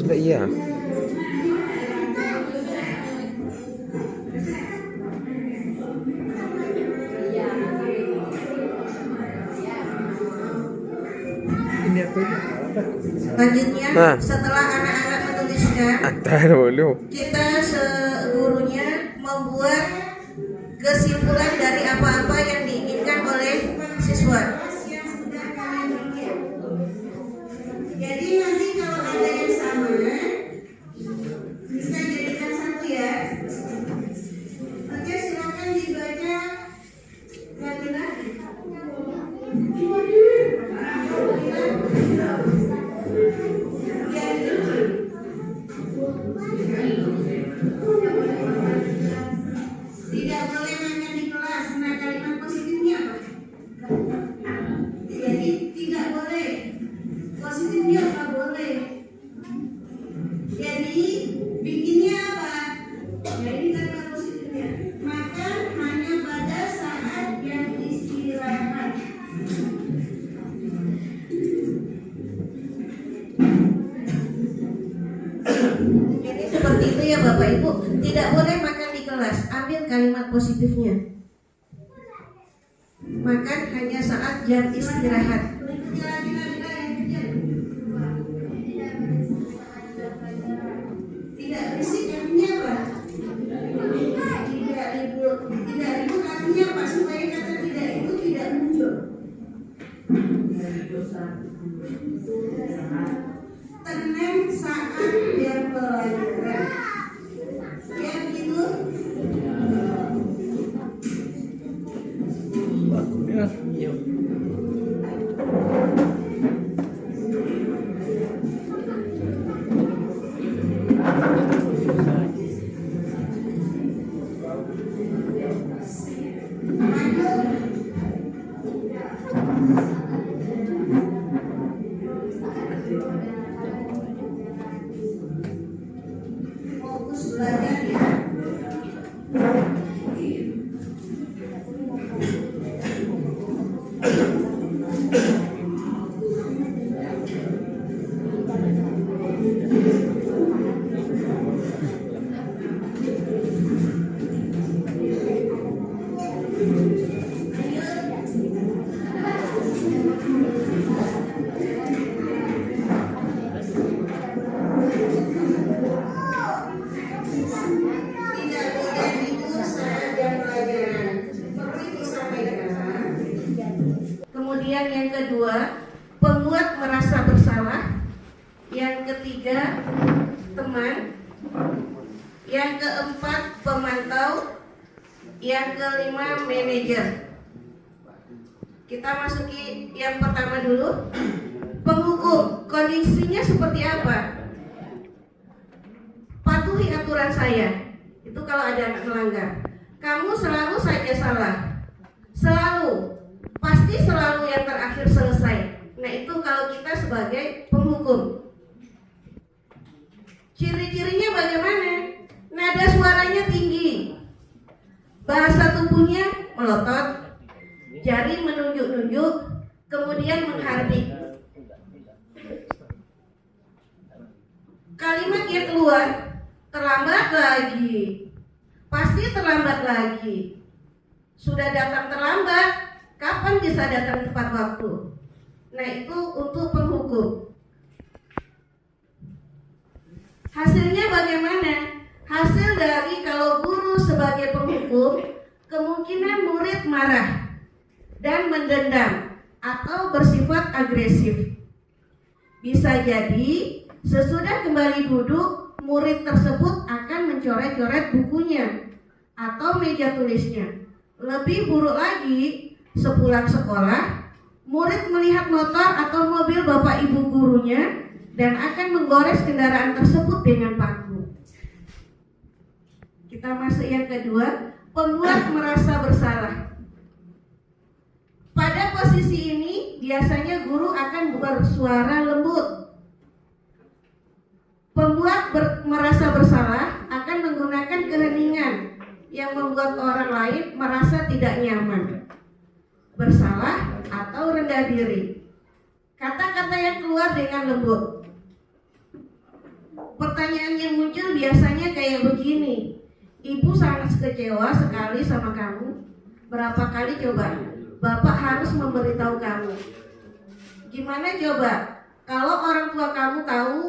S7: Sebab iya.
S6: Selanjutnya, setelah anak-anak menuliskan, kita gurunya membuat kesimpulan dari apa-apa yang diinginkan oleh siswa. Jadi nanti kalau ada yang sama, bisa jadikan satu ya. Oke, silakan dibaca lagi-lagi. Tidak boleh makan di kelas. Nah, kalimat positifnya apa? Jadi tidak boleh. Positifnya apa? Boleh. Jadi bikinnya apa? Ya, ini kalimat positifnya. Makan hanya pada saat yang istirahat. Jadi seperti itu ya Bapak Ibu. Tidak boleh makan di kelas. Ambil kalimat positifnya. Makan hanya saat jam istirahat. Tidak berisik artinya apa? Tidak ribut artinya apa? Supaya kata tidak itu tidak muncul. Tenang saat dia pelajaran. Ya begitu. Fokus belajar ya. Tidak boleh tidur saat jam pelajaran. Perlu disampaikan. Kemudian yang kedua, pembuat merasa bersalah. Yang ketiga, teman. Yang keempat, pemantau. Yang kelima, manajer. Kita masuki yang pertama dulu. Penghukum, kondisinya seperti apa? Patuhi aturan saya. Itu kalau ada anak melanggar. Kamu selalu saja salah. Selalu. Pasti selalu yang terakhir selesai. Nah itu kalau kita sebagai penghukum. Ciri-cirinya bagaimana? Nada suaranya tinggi. Bahasa tubuhnya melotot. Jari menunjuk-nunjuk. Kemudian menghardik. Kalimat yang keluar, terlambat lagi. Pasti terlambat lagi. Sudah datang terlambat, kapan bisa datang tepat waktu? Nah itu untuk penghukum. Hasilnya bagaimana? Hasil dari kalau guru sebagai penghukum, kemungkinan murid marah dan mendendam atau bersifat agresif. Bisa jadi sesudah kembali duduk, murid tersebut akan mencoret-coret bukunya atau meja tulisnya. Lebih buruk lagi, sepulang sekolah, murid melihat motor atau mobil bapak ibu gurunya dan akan menggores kendaraan tersebut dengan paku. Kita masuk yang kedua, pembuat merasa bersalah. Pada posisi ini biasanya guru akan bersuara lembut. Pembuat merasa bersalah akan menggunakan keheningan yang membuat orang lain merasa tidak nyaman, bersalah atau rendah diri. Kata-kata yang keluar dengan lembut. Pertanyaan yang muncul biasanya kayak begini. Ibu sangat kecewa sekali sama kamu. Berapa kali coba Bapak harus memberitahu kamu? Gimana coba kalau orang tua kamu tahu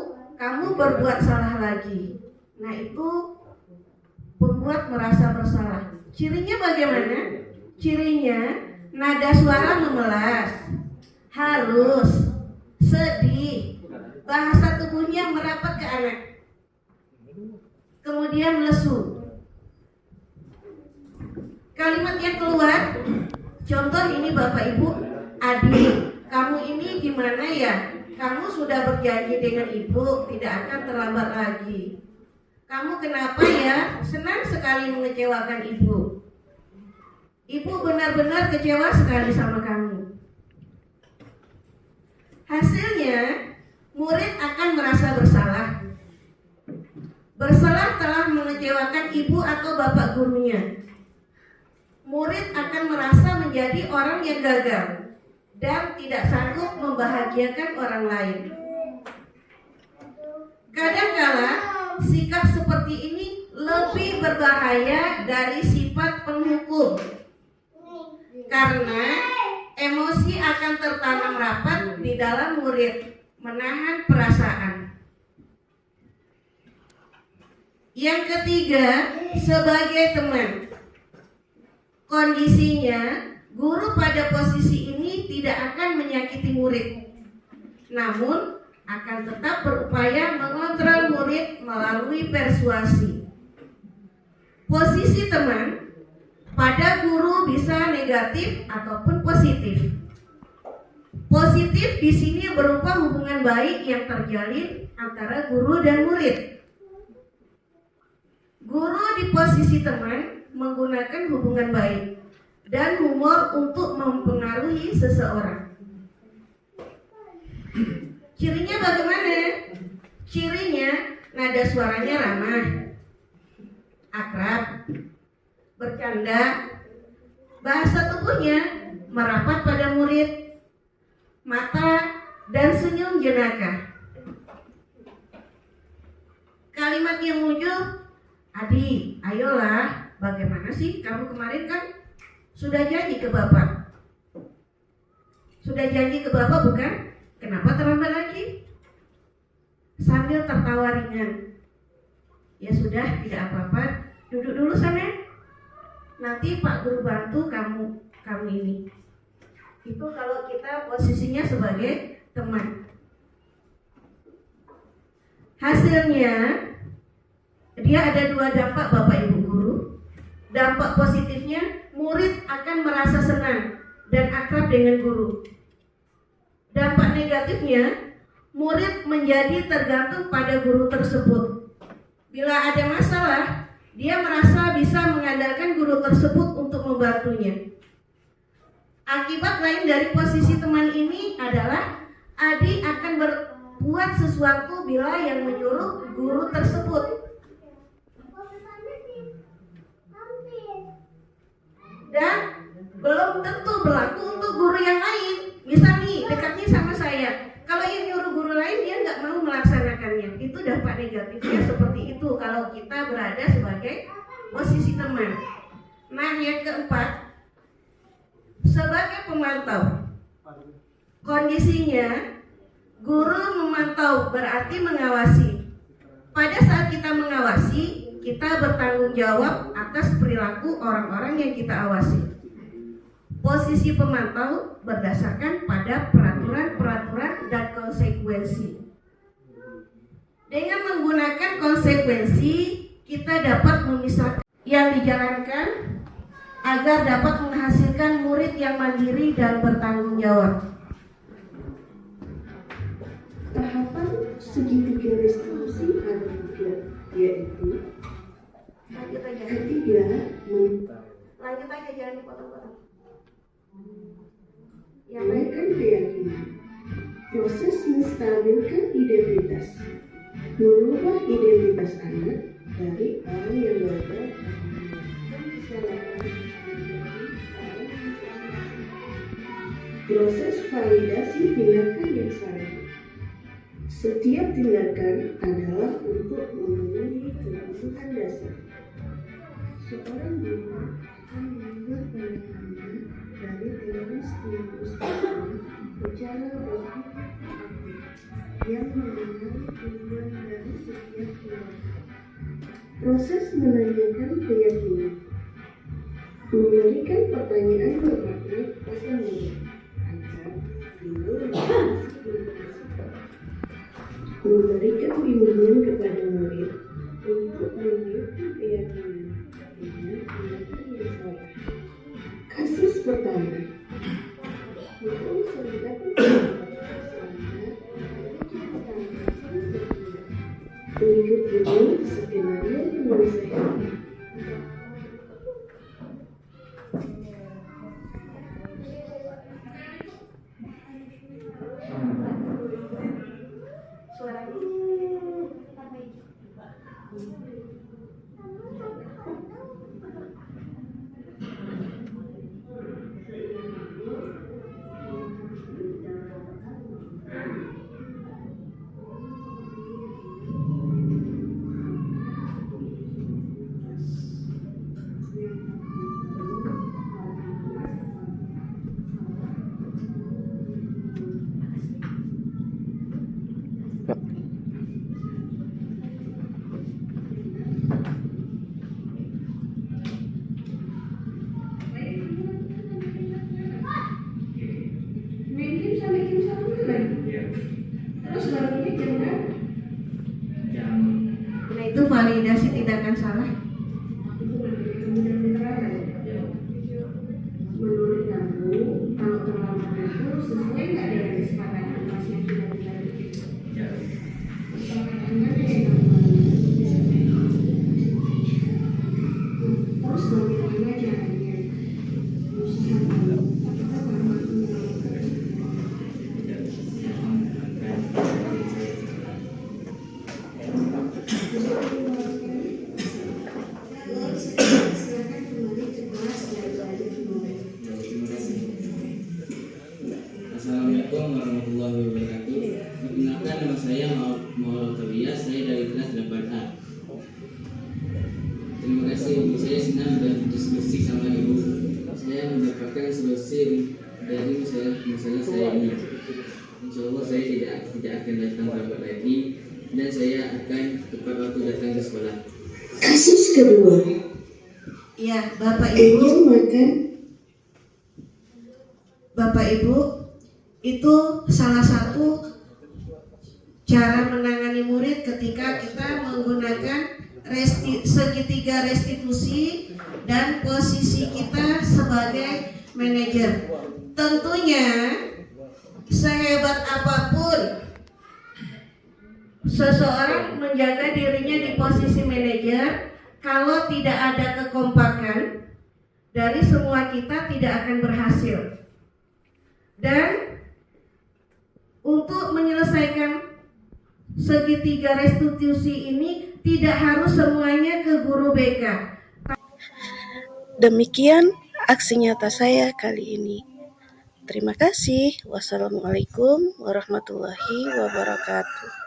S6: kamu berbuat salah lagi? Nah itu pembuat merasa bersalah. Cirinya bagaimana? Cirinya nada suara memelas, halus, sedih, bahasa tubuhnya merapat ke anak, kemudian lesu. Kalimat yang keluar, contoh ini Bapak Ibu, adik, kamu ini gimana ya? Kamu sudah berjanji dengan ibu tidak akan terlambat lagi. Kamu kenapa ya? Senang sekali mengecewakan ibu. Ibu benar-benar kecewa sekali sama kamu. Hasilnya, murid akan merasa bersalah. Bersalah telah mengecewakan ibu atau bapak gurunya. Murid akan merasa menjadi orang yang gagal dan tidak sanggup membahagiakan orang lain. Kadangkala sikap seperti ini lebih berbahaya dari sifat penghukum, karena emosi akan tertanam rapat di dalam murid, menahan perasaan. Yang ketiga, sebagai teman. Kondisinya, guru pada posisi ini tidak akan menyakiti murid, namun akan tetap berupaya mengontrol murid melalui persuasi. Posisi teman pada guru bisa negatif ataupun positif. Positif di sini berupa hubungan baik yang terjalin antara guru dan murid. Guru di posisi teman menggunakan hubungan baik dan humor untuk mempengaruhi seseorang. Cirinya bagaimana? Cirinya nada suaranya ramah, akrab, bercanda, bahasa tubuhnya merapat pada murid, mata dan senyum jenaka. Kalimat yang muncul, "Adi, ayolah, bagaimana sih kamu kemarin kan sudah janji ke bapak? Sudah janji ke bapak bukan? Kenapa terlambat lagi?" Sambil tertawa ringan. "Ya sudah, tidak apa-apa. Duduk dulu sana. Nanti Pak Guru bantu kamu ini." Itu kalau kita posisinya sebagai teman. Hasilnya, dia ada dua dampak Bapak Ibu Guru. Dampak positifnya, murid akan merasa senang dan akrab dengan guru. Dampak negatifnya, murid menjadi tergantung pada guru tersebut. Bila ada masalah, dia merasa bisa mengandalkan guru tersebut untuk membantunya. Akibat lain dari posisi teman ini adalah Adi akan berbuat sesuatu bila yang menyuruh guru tersebut. Dan belum tentu berlaku untuk guru yang lain. Misal nih, dekatnya sama saya, kalau yang nyuruh guru lain dia nggak mau melaksanakannya. Itu dampak negatifnya seperti itu kalau kita berada sebagai posisi teman. Nah, yang keempat, sebagai pemantau. Kondisinya, guru memantau berarti mengawasi. Pada saat kita mengawasi, kita bertanggung jawab atas perilaku orang-orang yang kita awasi. Posisi pemantau berdasarkan pada peraturan-peraturan dan konsekuensi. Dengan menggunakan konsekuensi, kita dapat memisahkan yang dijalankan agar dapat menghasilkan murid yang mandiri dan bertanggung jawab.
S7: Tahapan segitiga restitusi ada tiga, yaitu
S6: Lanjut aja.
S7: ketiga,
S6: Lanjut aja, jangan dipotong-potong. Yang baik.
S7: menaikkan keyakinan, proses menstabilkan identitas, mengubah identitas anak dari orang yang gagal dan kesalahan menjadi orang yang sukses. Proses validasi tindakan yang salah. Setiap tindakan adalah untuk memenuhi kebutuhan dasar. Seorang guru akan membuat penekanan dari teori stimulus ke cara berpikir kreatif yang mengenali tujuan dari setiap tindakan. Proses menanyakan keyakinan, memberikan pertanyaan bermakna pada murid agar guru memberikan bimbingan kepada murid untuk menunjukkan keyakinan dengan tindakan yang salah. Kasus pertama, hukum solidar berikut ini skenario
S6: jam berapa?
S3: Jam
S6: Nah itu validasi tindakan salah.
S7: Itu materi kamu dan menerapkan. Menurut kamu, kalau terlambat itu sesuai nggak dengan kesepakatan kelas yang sudah dilalui?
S3: ya.
S7: Kesepakatan mana yang kamu lalui? Terus bagaimana caranya? Usahakan apakah kamu melakukan silakan kembali ke kelas dan belajar kembali.
S8: Terima kasih. Assalamualaikum warahmatullahi wabarakatuh. Perkenalkan, nama saya Maulana Tawiyah, saya dari kelas 8A. Terima kasih, saya senang berdiskusi sama ibu. Saya mendapatkan solusi dari masalah saya ini. Insya Allah saya tidak akan datang terlambat lagi dan saya akan tepat waktu datang ke sekolah.
S7: Kasus kedua,
S6: Iya, Bapak
S7: ingin makan
S6: Bapak Ibu, itu salah satu cara menangani murid ketika kita menggunakan segitiga restitusi dan posisi kita sebagai manajer. Tentunya sehebat apapun seseorang menjaga dirinya di posisi manajer, kalau tidak ada kekompakan dari semua kita tidak akan berhasil. Dan untuk menyelesaikan segitiga restitusi ini tidak harus semuanya ke guru BK.
S1: Demikian aksi nyata saya kali ini. Terima kasih. Wassalamualaikum warahmatullahi wabarakatuh.